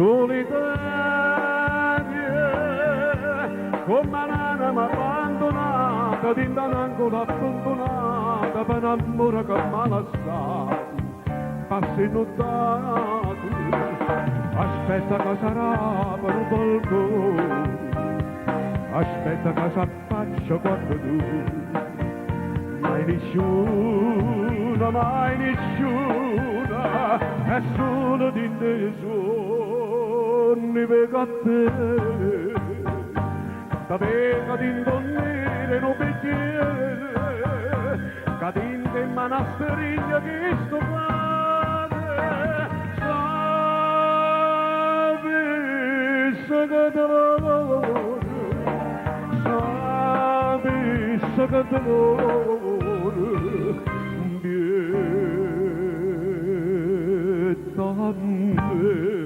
solitaria, come un'anima abbandonata, dinda un'ancora abbandonata, per amore che malassato, passi nottati, aspetta che sarà per un balcone, aspetta che s'affaccia quando tu, mai nessuna, è solo di te sogni per a te, da vega di indonnire non bicchiere, che dinte in manasteriglia che sto padre, sapesse che dolore, sapesse che dolore, vieta a me.